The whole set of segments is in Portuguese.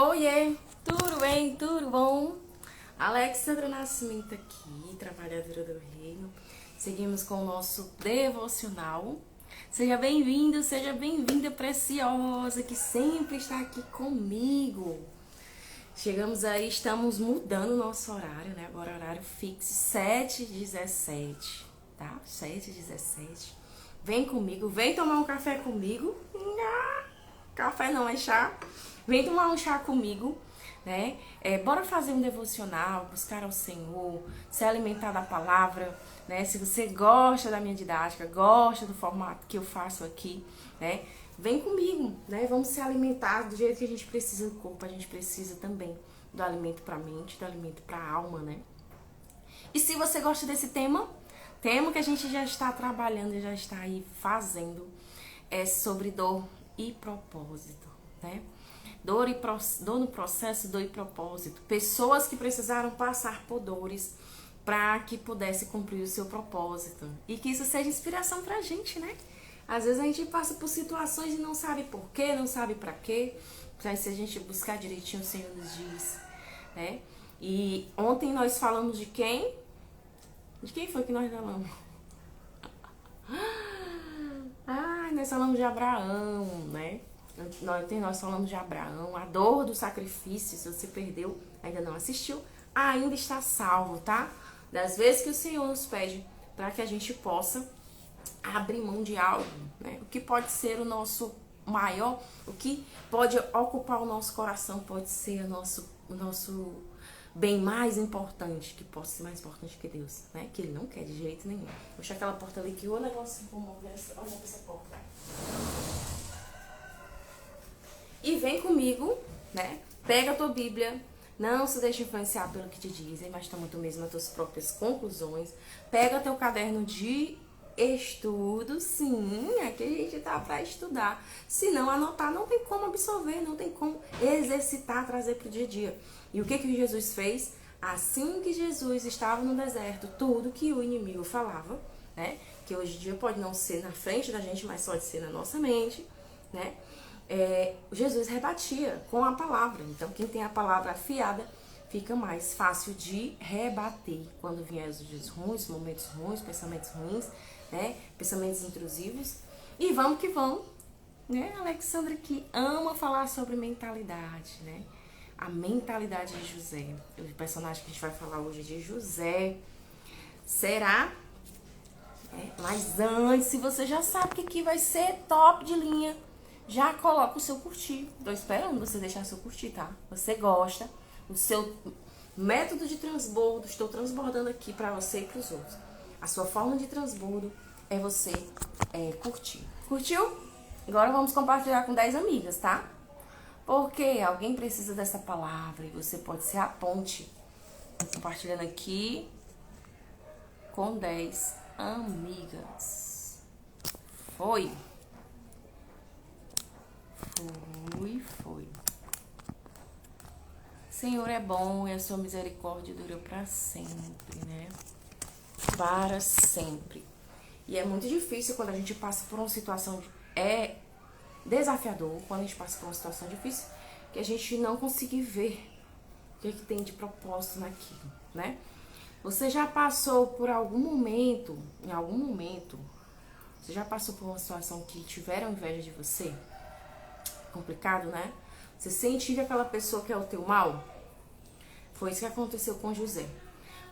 Oiê, tudo bem? Tudo bom? Alexandra Nascimento aqui, trabalhadora do reino. Seguimos com o nosso devocional. Seja bem-vindo, seja bem-vinda, preciosa, que sempre está aqui comigo. Chegamos aí, estamos mudando o nosso horário, né? Agora horário fixo, 7h17, tá? 7h17. Vem comigo, vem tomar um café comigo. Café não é chá. Vem tomar um chá comigo, né? Bora fazer um devocional, buscar ao Senhor, se alimentar da palavra, né? Se você gosta da minha didática, gosta do formato que eu faço aqui, né? Vem comigo, né? Vamos se alimentar do jeito que a gente precisa do corpo, a gente precisa também do alimento para a mente, do alimento para a alma, né? E se você gosta desse tema que a gente já está trabalhando e já está aí fazendo, é sobre dor e propósito, né? Dor no processo, dor e propósito. Pessoas que precisaram passar por dores para que pudesse cumprir o seu propósito. E que isso seja inspiração pra gente, né? Às vezes a gente passa por situações e não sabe por quê, não sabe pra quê. Mas se a gente buscar direitinho, o Senhor nos diz, né? E ontem nós falamos de quem? De quem foi que nós falamos? Nós falamos de Abraão, né? Nós falamos de Abraão, a dor do sacrifício. Se você perdeu, ainda não assistiu, ainda está salvo, tá? Das vezes que o Senhor nos pede para que a gente possa abrir mão de algo, né? O que pode ser o nosso maior, o que pode ocupar o nosso coração, pode ser o nosso bem mais importante, que pode ser mais importante que Deus, né? Que Ele não quer de jeito nenhum. Puxa aquela porta ali que o negócio incomoda. Olha essa porta. E vem comigo, né? Pega a tua Bíblia, não se deixe influenciar pelo que te dizem, mas toma tu mesmo as tuas próprias conclusões. Pega teu caderno de estudo, sim, aqui a gente tá para estudar. Se não anotar, não tem como absorver, não tem como exercitar, trazer pro dia a dia. E o que Jesus fez? Assim que Jesus estava no deserto, tudo que o inimigo falava, né? Que hoje em dia pode não ser na frente da gente, mas pode ser na nossa mente, né? Jesus rebatia com a palavra. Então, quem tem a palavra afiada, fica mais fácil de rebater quando vier os dias ruins, momentos ruins, pensamentos ruins, né? Pensamentos intrusivos. E vamos que vamos, né? Alexandra que ama falar sobre mentalidade, né? A mentalidade de José. O personagem que a gente vai falar hoje é de José. Será? Mas antes, se você já sabe que aqui vai ser top de linha, já coloca o seu curtir. Tô esperando você deixar seu curtir, tá? Você gosta. O seu método de transbordo, estou transbordando aqui pra você e pros outros. A sua forma de transbordo é você curtir. Curtiu? Agora vamos compartilhar com 10 amigas, tá? Porque alguém precisa dessa palavra e você pode ser a ponte. Compartilhando aqui com 10 amigas. Foi. Senhor é bom e a sua misericórdia dura para sempre, né? Para sempre. E é muito difícil quando a gente passa por uma situação desafiador, quando a gente passa por uma situação difícil, que a gente não consegue ver o que tem de propósito naquilo, né? Você já passou por algum momento, você já passou por uma situação que tiveram inveja de você? Complicado, né? Você sente que aquela pessoa quer o teu mal? Foi isso que aconteceu com José.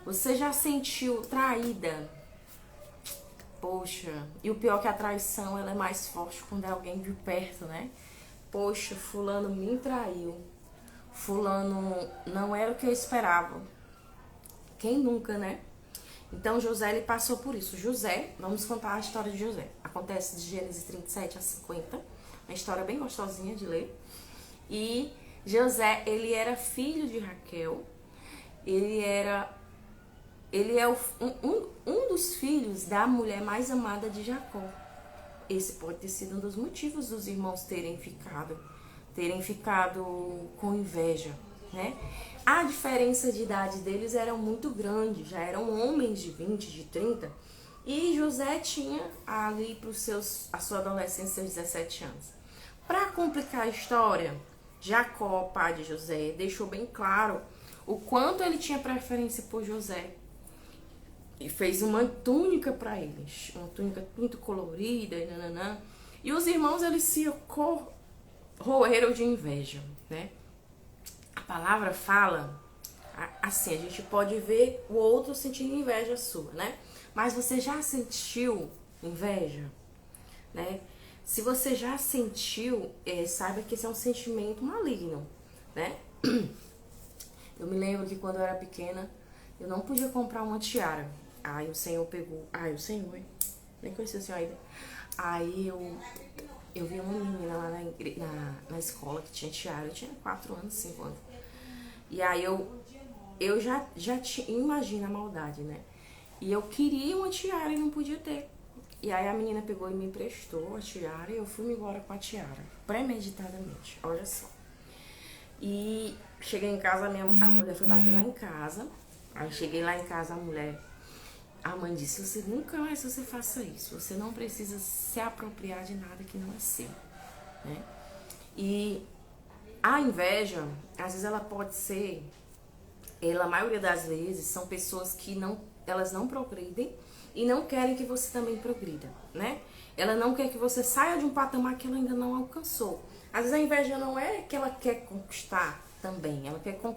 Você já sentiu traída? Poxa, e o pior é que a traição ela é mais forte quando é alguém de perto, né? Poxa, fulano me traiu. Fulano não era o que eu esperava. Quem nunca, né? Então José ele passou por isso. José, vamos contar a história de José. Acontece de Gênesis 37 a 50. Uma história bem gostosinha de ler. E José, ele era filho de Raquel. Ele é um dos filhos da mulher mais amada de Jacó. Esse pode ter sido um dos motivos dos irmãos terem ficado com inveja, né? A diferença de idade deles era muito grande, já eram homens de 20, de 30, e José tinha ali a sua adolescência, seus 17 anos. Para complicar a história, Jacó, pai de José, deixou bem claro o quanto ele tinha preferência por José. E fez uma túnica para eles, uma túnica muito colorida e nananã. E os irmãos, eles se corroeram de inveja, né? A palavra fala, assim, a gente pode ver o outro sentindo inveja sua, né? Mas você já sentiu inveja, né? Se você já sentiu, saiba que esse é um sentimento maligno, né? Eu me lembro que quando eu era pequena, eu não podia comprar uma tiara. Aí o Senhor pegou... Ai, o Senhor, hein? Nem conheci o Senhor ainda. Aí eu vi uma menina lá na escola que tinha tiara. Eu tinha 4 anos, 5 anos. E aí eu já imagina a maldade, né? E eu queria uma tiara e não podia ter. E aí a menina pegou e me emprestou a tiara e eu fui embora com a tiara, premeditadamente, olha só. E cheguei em casa, a mulher foi bater lá em casa. Aí cheguei lá em casa, a mãe disse, você nunca mais você faça isso, você não precisa se apropriar de nada que não é seu, né? E a inveja, às vezes ela pode ser, a maioria das vezes, são pessoas que elas não progridem e não querem que você também progrida, né? Ela não quer que você saia de um patamar que ela ainda não alcançou. Às vezes a inveja não é que ela quer conquistar também,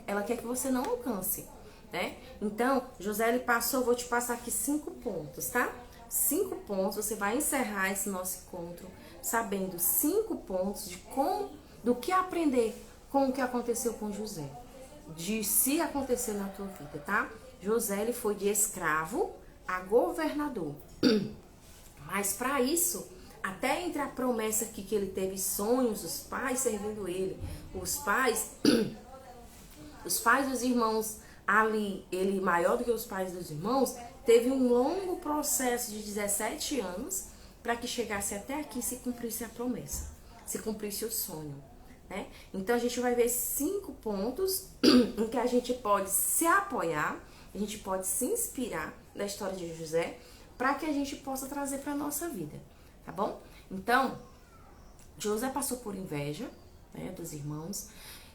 ela quer que você não alcance, né? Então, José, ele passou, vou te passar aqui 5 pontos, tá? 5 pontos, você vai encerrar esse nosso encontro sabendo 5 pontos do que aprender com o que aconteceu com José. De se acontecer na tua vida, tá? José, ele foi de escravo a governador. Mas para isso, até entre a promessa que ele teve sonhos, os pais servindo ele, os pais dos irmãos ali, ele maior do que os pais dos irmãos, teve um longo processo de 17 anos para que chegasse até aqui e se cumprisse a promessa, se cumprisse o sonho, né? Então a gente vai ver 5 pontos em que a gente pode se apoiar, a gente pode se inspirar da história de José para que a gente possa trazer para a nossa vida, tá bom? Então, José passou por inveja, né, dos irmãos.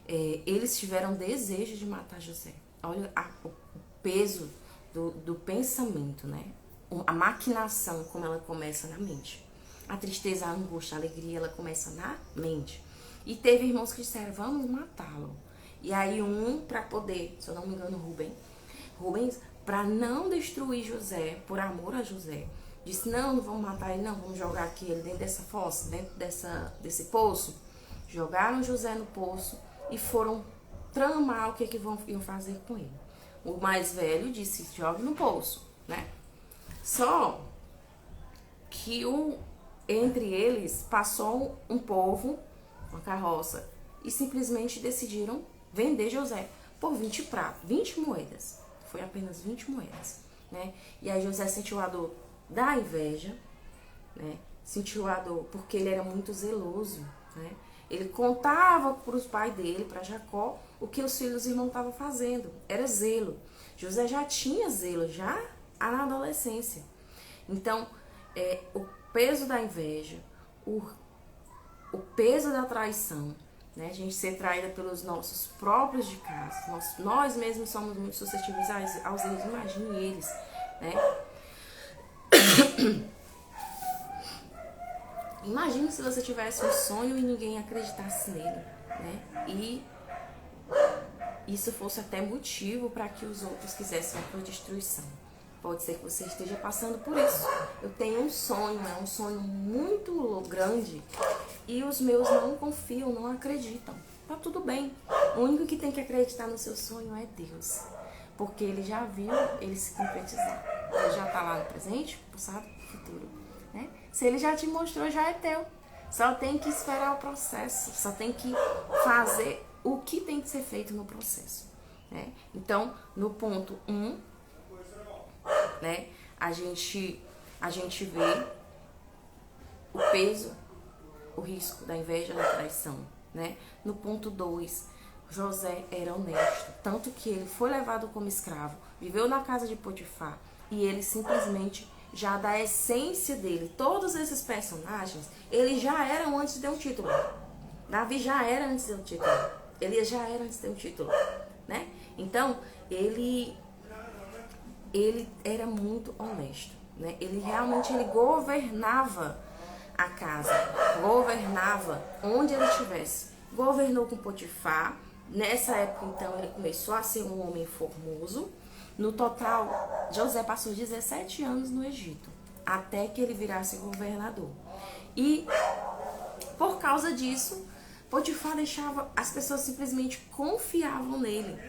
Eles tiveram desejo de matar José. Olha o peso do pensamento, né? A maquinação, como ela começa na mente. A tristeza, a angústia, a alegria, ela começa na mente. E teve irmãos que disseram, vamos matá-lo. E aí para poder, se eu não me engano, Rubens, para não destruir José, por amor a José, disse, não vamos matar ele, não, vamos jogar aqui ele dentro dessa fossa, dentro desse poço. Jogaram José no poço e foram tramar o que iam fazer com ele. O mais velho disse, jogue no poço, né? Só que entre eles passou um povo, uma carroça, e simplesmente decidiram vender José por 20 moedas. Foi apenas 20 moedas, né? E aí José sentiu a dor da inveja, né? Sentiu a dor porque ele era muito zeloso, né? Ele contava para os pais dele, para Jacó, o que os filhos dos irmãos estavam fazendo. Era zelo. José já tinha zelo, já na adolescência. Então, o peso da inveja, o peso da traição, né? A gente ser traída pelos nossos próprios de casa. Nós mesmos somos muito suscetíveis aos erros, imagine eles, né? Imagina se você tivesse um sonho e ninguém acreditasse nele, né? E isso fosse até motivo para que os outros quisessem a tua destruição. Pode ser que você esteja passando por isso. Eu tenho um sonho, é um sonho muito grande e os meus não confiam, não acreditam. Tá tudo bem. O único que tem que acreditar no seu sonho é Deus. Porque ele já viu ele se concretizar. Ele já tá lá no presente, passado, futuro, né? Se ele já te mostrou, já é teu. Só tem que esperar o processo. Só tem que fazer o que tem que ser feito no processo, né? Então, no ponto 1, né, a gente vê o peso, o risco da inveja, da traição, né? No ponto 2, José era honesto, tanto que ele foi levado como escravo, viveu na casa de Potifar e ele simplesmente já da essência dele, todos esses personagens, eles já eram antes de ter um título. Davi já era antes de ter um título. Elias já era antes de ter um título, né? Então, ele era muito honesto, né? Ele realmente governava a casa, governava onde ele estivesse. Governou com Potifar. Nessa época, então, ele começou a ser um homem formoso. No total, José passou 17 anos no Egito, até que ele virasse governador. E, por causa disso, Potifar deixava, as pessoas simplesmente confiavam nele.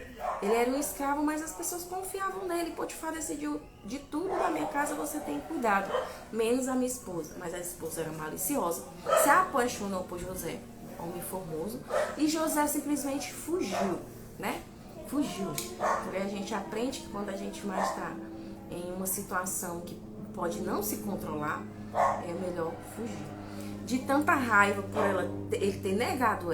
Ele era um escravo, mas as pessoas confiavam nele. Potifar decidiu, de tudo na minha casa você tem cuidado, menos a minha esposa. Mas a esposa era maliciosa, se apaixonou por José, homem formoso, e José simplesmente fugiu, né? Fugiu. Porque a gente aprende que quando a gente mais está em uma situação que pode não se controlar, é melhor fugir. De tanta raiva por ele ter negado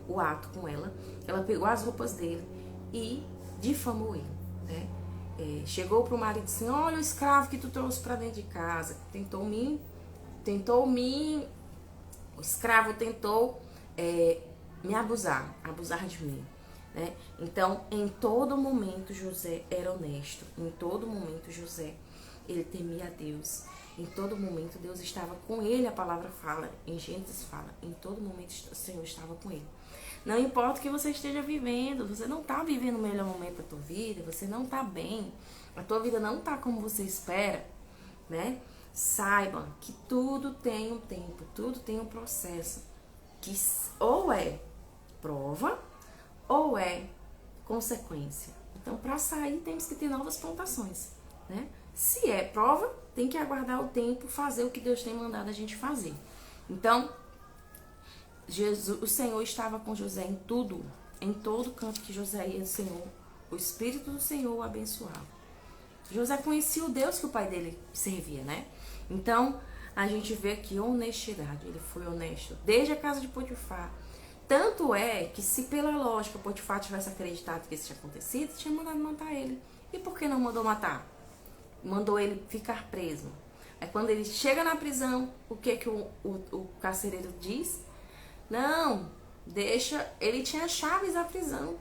o ato com ela, ela pegou as roupas dele e difamou ele, né? Chegou pro marido e disse: olha o escravo que tu trouxe para dentro de casa, o escravo tentou me abusar de mim, né? Então, em todo momento José era honesto, em todo momento José, ele temia a Deus. Em todo momento Deus estava com ele, a palavra fala, em Gênesis fala, em todo momento o Senhor estava com ele. Não importa o que você esteja vivendo, você não está vivendo o melhor momento da tua vida, você não está bem, a tua vida não está como você espera, né? Saiba que tudo tem um tempo, tudo tem um processo, que ou é prova ou é consequência. Então, para sair, temos que ter novas plantações, né? Se é prova, tem que aguardar o tempo, fazer o que Deus tem mandado a gente fazer. Então, o Senhor estava com José em tudo, em todo canto que José ia, o Espírito do Senhor o abençoava. José conhecia o Deus que o pai dele servia, né? Então, a gente vê aqui honestidade. Ele foi honesto desde a casa de Potifar. Tanto é que, se pela lógica Potifar tivesse acreditado que isso tinha acontecido, tinha mandado matar ele. E por que não mandou matar? Mandou ele ficar preso. Aí quando ele chega na prisão, o que o carcereiro diz? Não, deixa, ele tinha chaves da prisão.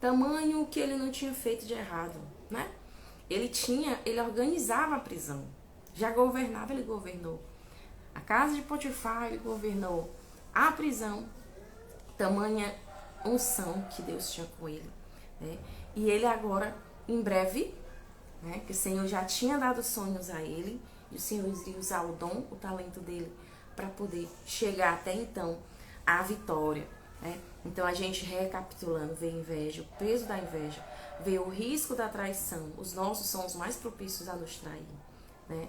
Tamanho que ele não tinha feito de errado, né? Ele organizava a prisão. Já governava, ele governou a casa de Potifar, ele governou a prisão. Tamanha unção que Deus tinha com ele, né? E ele agora, em breve, né, que o Senhor já tinha dado sonhos a ele, e o Senhor iria usar o dom, o talento dele, para poder chegar até então à vitória, né? Então, a gente recapitulando, vê a inveja, o peso da inveja, vê o risco da traição. Os nossos são os mais propícios a nos trair, né?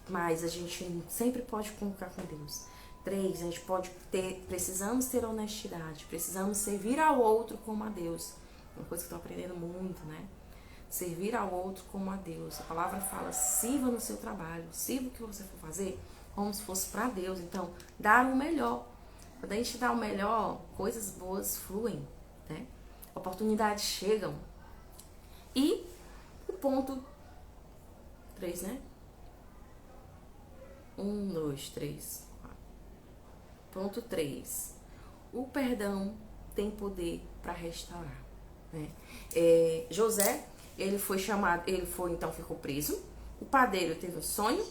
Mas a gente sempre pode contar com Deus. 3, a gente precisamos ter honestidade, precisamos servir ao outro como a Deus. Uma coisa que eu estou aprendendo muito, né? Servir ao outro como a Deus. A palavra fala: sirva no seu trabalho, sirva o que você for fazer como se fosse para Deus. Então, dar o melhor. Quando a gente dá o melhor, coisas boas fluem, né? Oportunidades chegam. E o ponto 3, né? 1, 2, 3. Ponto 3. O perdão tem poder para restaurar, né? José, ele foi chamado, então ficou preso. O padeiro teve um sonho,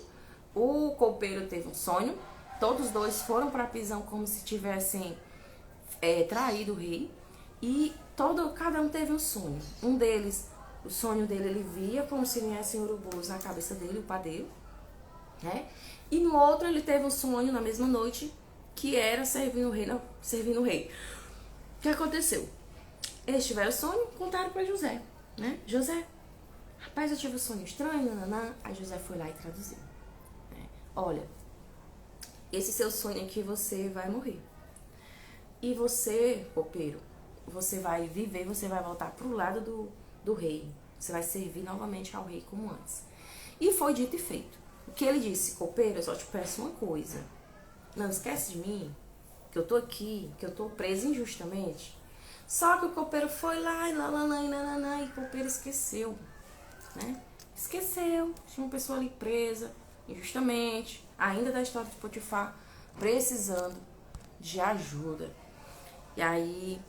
o copeiro teve um sonho. Todos os dois foram para a prisão como se tivessem traído o rei. E cada um teve um sonho. Um deles, o sonho dele, ele via como se viessem urubus na cabeça dele, o padeiro, né? E no outro ele teve um sonho na mesma noite, que era servindo o rei. O que aconteceu? Eles tiveram o sonho, contaram para José, né? José, rapaz, eu tive um sonho estranho, nananã. Aí José foi lá e traduziu, né? Olha, esse seu sonho aqui, você vai morrer. E você, copeiro, você vai viver, você vai voltar pro lado do rei. Você vai servir novamente ao rei como antes. E foi dito e feito. O que ele disse: copeiro, eu só te peço uma coisa. Não esquece de mim, que eu tô aqui, que eu tô preso injustamente. Só que o copeiro foi lá e o copeiro esqueceu, né? Esqueceu, tinha uma pessoa ali presa injustamente, ainda da história de Potifar, precisando de ajuda. E aí,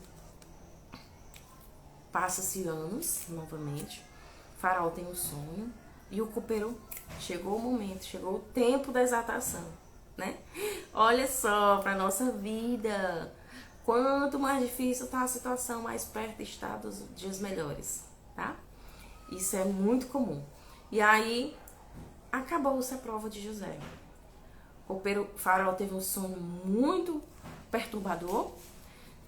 passa-se anos, novamente, Faraó tem um sonho, e o copeiro, chegou o momento, chegou o tempo da exaltação, né? Olha só, para nossa vida, quanto mais difícil está a situação, mais perto está dos dias melhores, tá? Isso é muito comum. E aí, acabou-se a prova de José. O Faraó teve um sonho muito perturbador.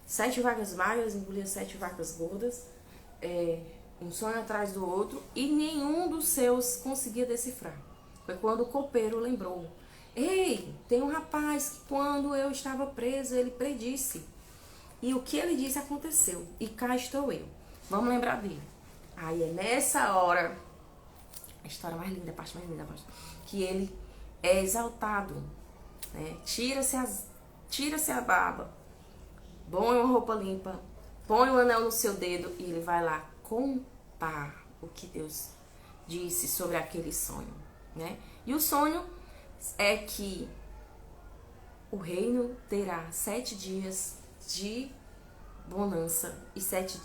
7 vacas magras engoliam 7 vacas gordas. Um sonho atrás do outro. E nenhum dos seus conseguia decifrar. Foi quando o copeiro lembrou. Ei, tem um rapaz que quando eu estava preso, ele predisse. E o que ele disse aconteceu. E cá estou eu. Vamos lembrar dele. Aí é nessa hora, a história mais linda, a parte mais linda, que ele é exaltado, né? Tira-se a barba, põe uma roupa limpa, põe um anel no seu dedo e ele vai lá contar o que Deus disse sobre aquele sonho, né? E o sonho é que o reino terá 7 dias de bonança e 7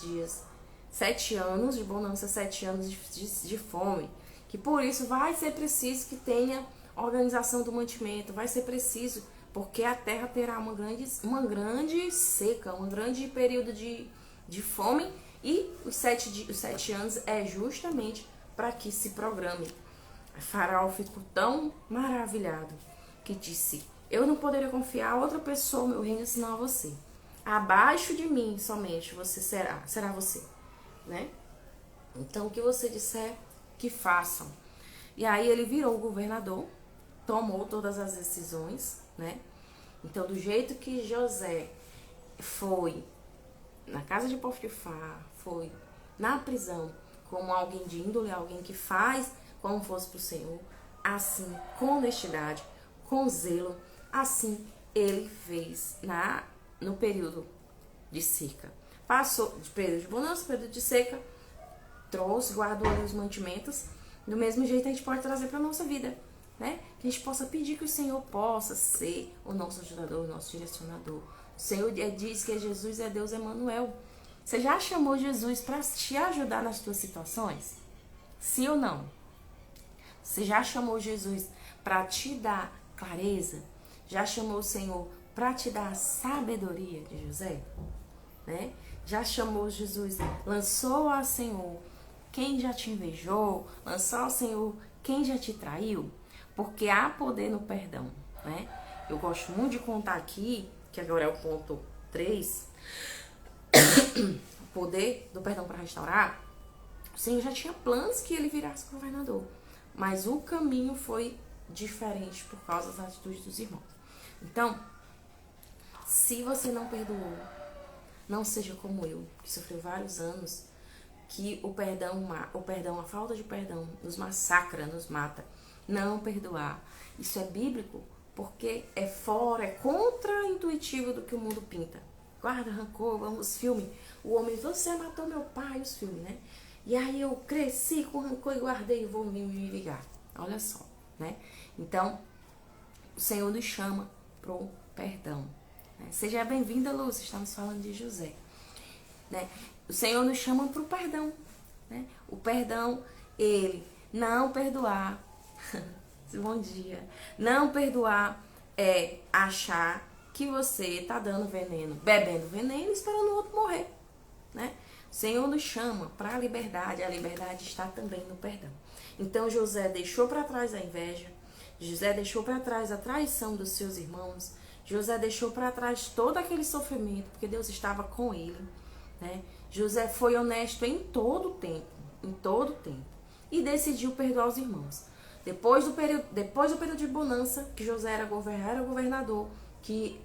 anos de bonança, 7 anos de fome. Que por isso vai ser preciso que tenha organização do mantimento, vai ser preciso, porque a terra terá uma grande seca, um grande período de fome, e os 7 anos é justamente para que se programe. O Faraó ficou tão maravilhado que disse: eu não poderia confiar a outra pessoa no meu reino senão a você. Abaixo de mim somente você será você, né? Então o que você disser, que façam. E aí ele virou o governador, tomou todas as decisões, né? Então do jeito que José foi na casa de Potifar, foi na prisão como alguém de índole, alguém que faz como fosse para o Senhor, assim, com honestidade, com zelo, assim ele fez no período de seca. Passou de período de bonança, período de seca, trouxe, guardou ali os mantimentos. Do mesmo jeito a gente pode trazer para a nossa vida, né? Que a gente possa pedir que o Senhor possa ser o nosso ajudador, o nosso direcionador. O Senhor diz que Jesus é Deus Emanuel. Você já chamou Jesus para te ajudar nas tuas situações? Sim ou não? Você já chamou Jesus para te dar clareza? Já chamou o Senhor para te dar a sabedoria de José? Né? Já chamou Jesus, lançou ao Senhor quem já te invejou, lançou ao Senhor quem já te traiu? Porque há poder no perdão, né? Eu gosto muito de contar aqui, que agora é o ponto 3, o poder do perdão para restaurar. O Senhor já tinha planos que ele virasse governador, mas o caminho foi diferente por causa das atitudes dos irmãos. Então, se você não perdoou, não seja como eu, que sofreu vários anos, que o perdão, a falta de perdão nos massacra, nos mata. Não perdoar. Isso é bíblico porque é contra-intuitivo do que o mundo pinta. Guarda rancor, vamos, filme. O homem, você matou meu pai, os filmes, né? E aí eu cresci com rancor e guardei e vou me vingar. Olha só, né? Então, o Senhor nos chama pro perdão. Né? Seja bem-vinda, Lúcia, estamos falando de José. Né? O Senhor nos chama pro perdão. Né? O perdão, ele não perdoar. Bom dia. Não perdoar é achar que você tá dando veneno, bebendo veneno e esperando o outro morrer, né? O Senhor nos chama para a liberdade está também no perdão. Então José deixou para trás a inveja, José deixou para trás a traição dos seus irmãos, José deixou para trás todo aquele sofrimento, porque Deus estava com ele, né? José foi honesto em todo o tempo, e decidiu perdoar os irmãos. Depois do período de bonança, que José era governador, que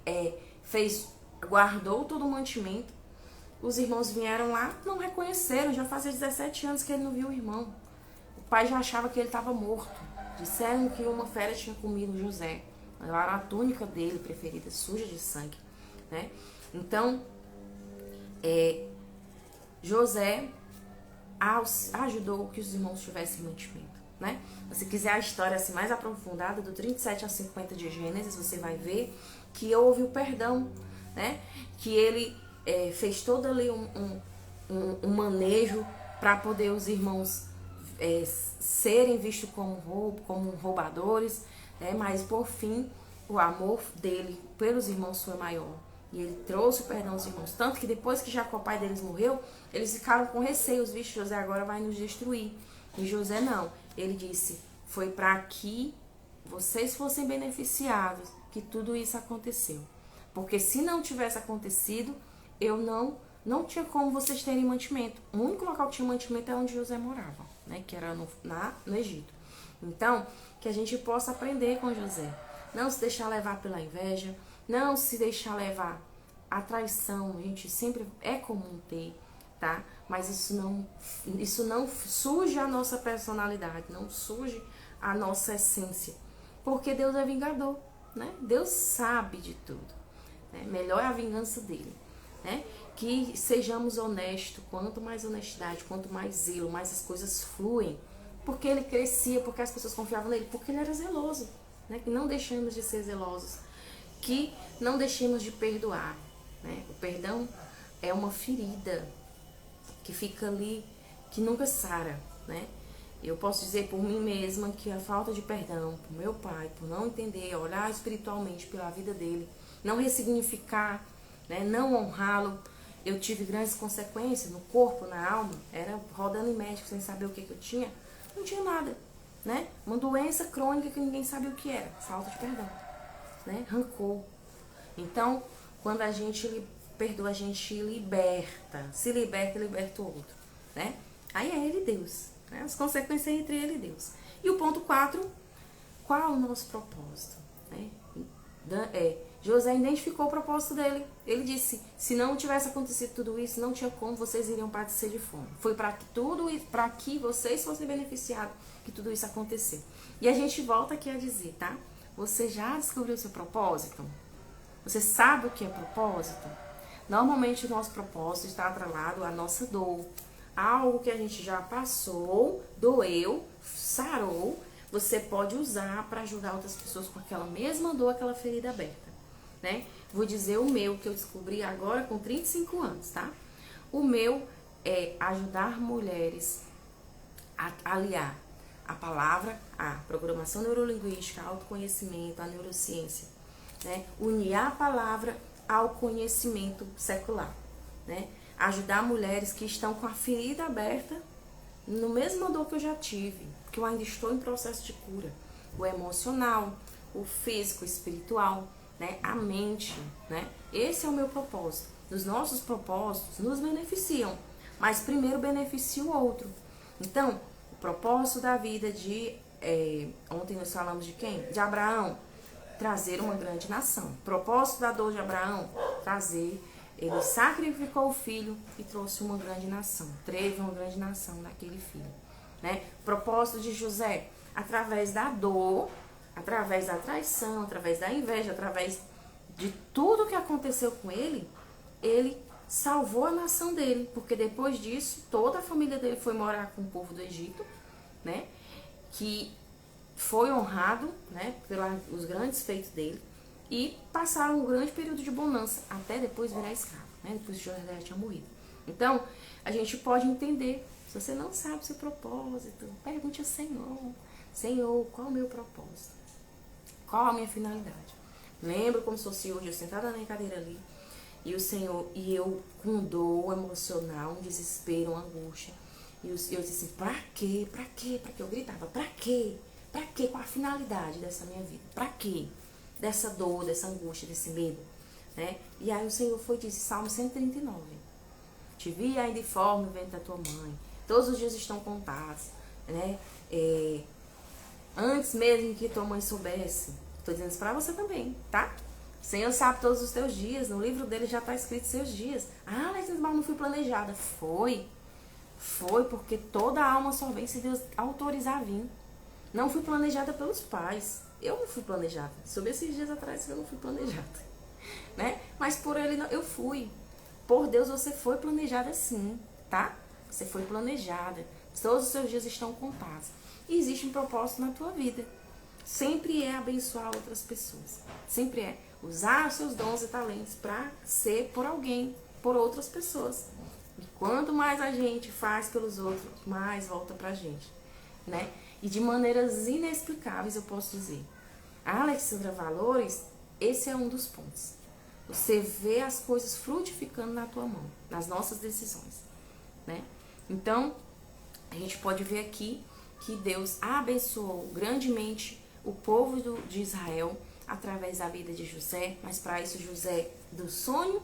guardou todo o mantimento, os irmãos vieram lá, não reconheceram, já fazia 17 anos que ele não viu o irmão. O pai já achava que ele estava morto. Disseram que uma fera tinha comido José. Era a túnica dele preferida, suja de sangue, né? Então, José ajudou que os irmãos tivessem mantimento, né? Se quiser a história assim mais aprofundada, do 37 a 50 de Gênesis, você vai ver que houve o perdão, né? Que ele fez todo ali um manejo para poder os irmãos serem vistos como roubadores, né? Mas por fim o amor dele pelos irmãos foi maior. E ele trouxe o perdão aos irmãos. Tanto que depois que Jacó, pai deles, morreu, eles ficaram com receio. Vixe, José agora vai nos destruir. E José não. Ele disse, foi para que vocês fossem beneficiados que tudo isso aconteceu. Porque se não tivesse acontecido, eu não tinha como vocês terem mantimento. O único local que tinha mantimento é onde José morava, né? Que era no Egito. Então, que a gente possa aprender com José. Não se deixar levar pela inveja, não se deixar levar a traição, a gente sempre é comum ter, tá? Mas isso não surge a nossa personalidade, não surge a nossa essência. Porque Deus é vingador, né? Deus sabe de tudo, né? Melhor é a vingança dele, né? Que sejamos honestos, quanto mais honestidade, quanto mais zelo, mais as coisas fluem. Porque ele crescia, porque as pessoas confiavam nele, porque ele era zeloso, né? Que não deixemos de ser zelosos, que não deixemos de perdoar, né? O perdão é uma ferida que fica ali, que nunca sara, né? Eu posso dizer por mim mesma que a falta de perdão por meu pai, por não entender, olhar espiritualmente pela vida dele, não ressignificar, né? Não honrá-lo, eu tive grandes consequências no corpo, na alma, era rodando em médico sem saber o que eu tinha, não tinha nada, né? Uma doença crônica que ninguém sabia o que era, falta de perdão, né? Rancor. Então, quando a gente perdoa, a gente liberta, se liberta, liberta o outro, né? Aí é ele e Deus, né? As consequências entre ele e Deus. E o ponto 4, qual é o nosso propósito, né? José identificou o propósito dele. Ele disse, se não tivesse acontecido tudo isso, não tinha como vocês iriam padecer de fome. Foi para que vocês fossem beneficiados que tudo isso aconteceu. E a gente volta aqui a dizer, tá? Você já descobriu o seu propósito? Você sabe o que é propósito? Normalmente o nosso propósito está atrelado à nossa dor. Algo que a gente já passou, doeu, sarou, você pode usar para ajudar outras pessoas com aquela mesma dor, aquela ferida aberta, né? Vou dizer o meu, que eu descobri agora com 35 anos, tá? O meu é ajudar mulheres a aliar a palavra à programação neurolinguística, ao autoconhecimento, à neurociência, né? Unir a palavra ao conhecimento secular, né? Ajudar mulheres que estão com a ferida aberta no mesmo dor que eu já tive, que eu ainda estou em processo de cura, o emocional, o físico, o espiritual, né? A mente, né? Esse é o meu propósito. Os nossos propósitos nos beneficiam, mas primeiro beneficia o outro. Então, o propósito da vida de ontem nós falamos de quem? De Abraão, trazer uma grande nação. O propósito da dor de Abraão, ele sacrificou o filho e trouxe uma grande nação. Teve uma grande nação naquele filho, né? O propósito de José, através da dor, através da traição, através da inveja, através de tudo que aconteceu com ele, ele salvou a nação dele, porque depois disso, toda a família dele foi morar com o povo do Egito, né? Que foi honrado, né, pelos grandes feitos dele, e passaram um grande período de bonança, até depois virar escravo, né, depois que José já tinha morrido. Então, a gente pode entender, se você não sabe o seu propósito, pergunte ao Senhor, Senhor, qual é o meu propósito? Qual a minha finalidade? Lembro como se fosse hoje, eu sentada na cadeira ali, e o Senhor, e eu com dor emocional, um desespero, uma angústia, e eu disse assim, pra quê? Pra quê? Pra quê? Eu gritava, pra quê? Pra quê? Qual a finalidade dessa minha vida? Pra quê? Dessa dor, dessa angústia, desse medo, né? E aí o Senhor foi e disse, Salmo 139, te vi ainda informe no ventre da tua mãe, todos os dias estão contados, né? Antes mesmo que tua mãe soubesse, estou dizendo isso pra você também, tá? O Senhor sabe todos os teus dias, no livro dele já está escrito seus dias. Ah, mas não fui planejada. Foi porque toda alma só vem se Deus autorizar a vir. Não fui planejada pelos pais. Eu não fui planejada. Sobre esses dias atrás eu não fui planejada, né? Mas por ele não, eu fui. Por Deus você foi planejada sim, tá? Você foi planejada. Todos os seus dias estão contados. E existe um propósito na tua vida. Sempre é abençoar outras pessoas. Sempre é. usar os seus dons e talentos para ser por alguém, por outras pessoas. E quanto mais a gente faz pelos outros, mais volta pra gente, né? E de maneiras inexplicáveis, eu posso dizer. Alexandra Valores, esse é um dos pontos. Você vê as coisas frutificando na tua mão, nas nossas decisões, né? Então, a gente pode ver aqui que Deus abençoou grandemente o povo de Israel através da vida de José, mas para isso José, do sonho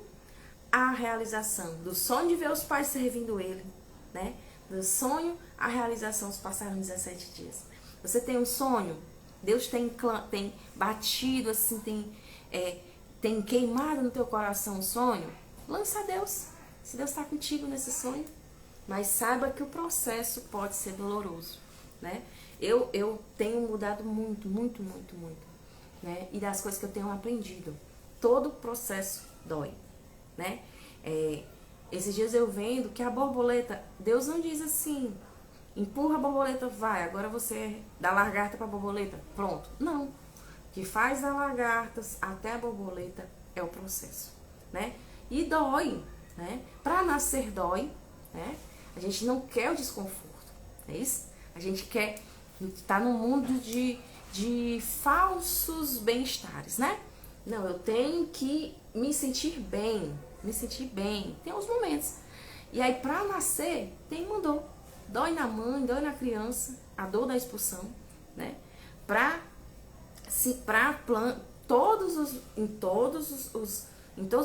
à realização, do sonho de ver os pais servindo ele, né? Do sonho à realização, se passaram 17 dias. Você tem um sonho, Deus tem batido assim, tem queimado no teu coração um sonho, lança a Deus, se Deus está contigo nesse sonho. Mas saiba que o processo pode ser doloroso, né? Eu tenho mudado muito, né? E das coisas que eu tenho aprendido, todo processo dói, né? Esses dias eu vendo que a borboleta, Deus não diz assim, empurra a borboleta, vai, agora você dá lagarta para a borboleta, pronto. Não, o que faz das lagartas até a borboleta é o processo, né? E dói, né? Para nascer dói, né? A gente não quer o desconforto, é isso? A gente quer estar num mundo de falsos bem-estares, né? Não, eu tenho que me sentir bem. Tem uns momentos. E aí, pra nascer, tem uma dor. Dói na mãe, dói na criança, a dor da expulsão, né? Em todos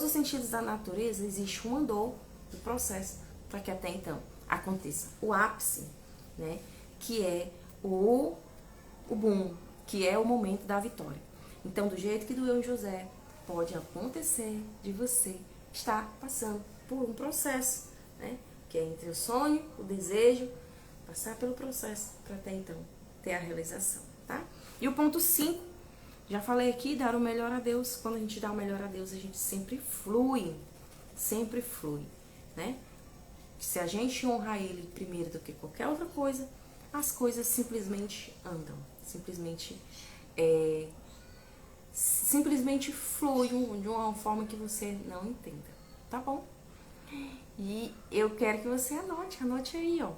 os sentidos da natureza, existe uma dor do processo para que até então aconteça o ápice, né? Que é o boom, que é o momento da vitória. Então, do jeito que doeu em José, pode acontecer de você estar passando por um processo, né? Que é entre o sonho, o desejo, passar pelo processo para até então ter a realização, tá? E o ponto 5, já falei aqui, dar o melhor a Deus. Quando a gente dá o melhor a Deus, a gente sempre flui, né? Se a gente honrar Ele primeiro do que qualquer outra coisa, as coisas simplesmente andam, simplesmente fluem de uma forma que você não entenda, tá bom? E eu quero que você anote aí, ó.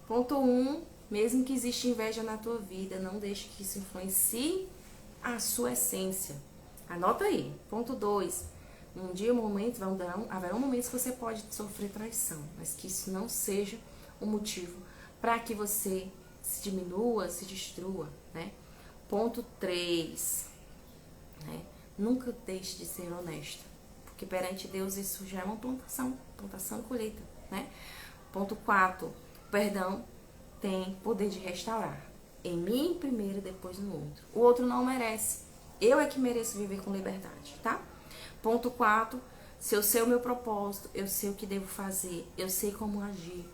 Ponto 1, mesmo que exista inveja na tua vida, não deixe que isso influencie a sua essência. Anota aí. Ponto 2, um dia, haverá momentos que você pode sofrer traição, mas que isso não seja um motivo para que você se diminua, se destrua, né? Ponto 3, né? Nunca deixe de ser honesto, porque perante Deus isso já é uma plantação e colheita, né? Ponto 4, perdão tem poder de restaurar. Em mim primeiro, depois no outro. O outro não merece. Eu é que mereço viver com liberdade, tá? Ponto 4, se eu sei o meu propósito, eu sei o que devo fazer, eu sei como agir.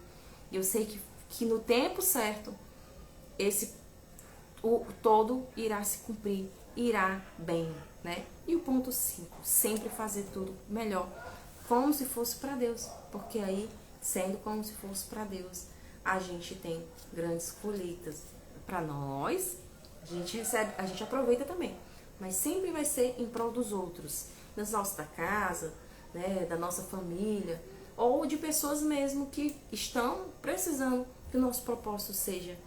Eu sei que no tempo certo, o todo irá se cumprir, irá bem, né? E o ponto 5, sempre fazer tudo melhor, como se fosse para Deus. Porque aí, sendo como se fosse para Deus, a gente tem grandes colheitas. Para nós, a gente aproveita também. Mas sempre vai ser em prol dos outros, dos nossos da casa, né, da nossa família, ou de pessoas mesmo que estão precisando que o nosso propósito seja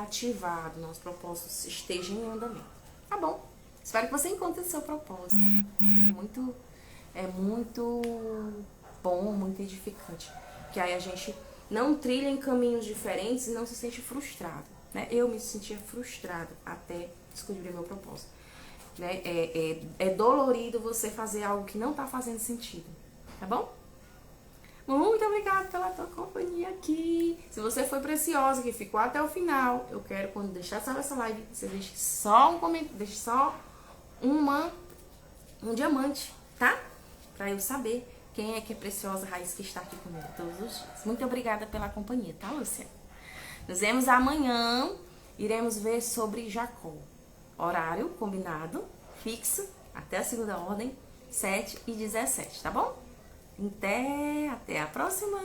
ativado, o nosso propósito esteja em andamento. Tá bom? Espero que você encontre o seu propósito. É muito bom, muito edificante. Que aí a gente não trilha em caminhos diferentes e não se sente frustrado, né? Eu me sentia frustrada até descobrir meu propósito, né? É dolorido você fazer algo que não tá fazendo sentido, tá bom? Muito obrigada pela tua companhia aqui. Se você foi preciosa, que ficou até o final, eu quero, quando deixar essa live, você deixe só um comentário, deixe só um diamante, tá? Pra eu saber quem é que é preciosa raiz que está aqui comigo todos os dias. Muito obrigada pela companhia, tá, Lúcia? Nos vemos amanhã. Iremos ver sobre Jacó. Horário combinado, fixo, até a segunda ordem, 7h17, tá bom? Até a próxima!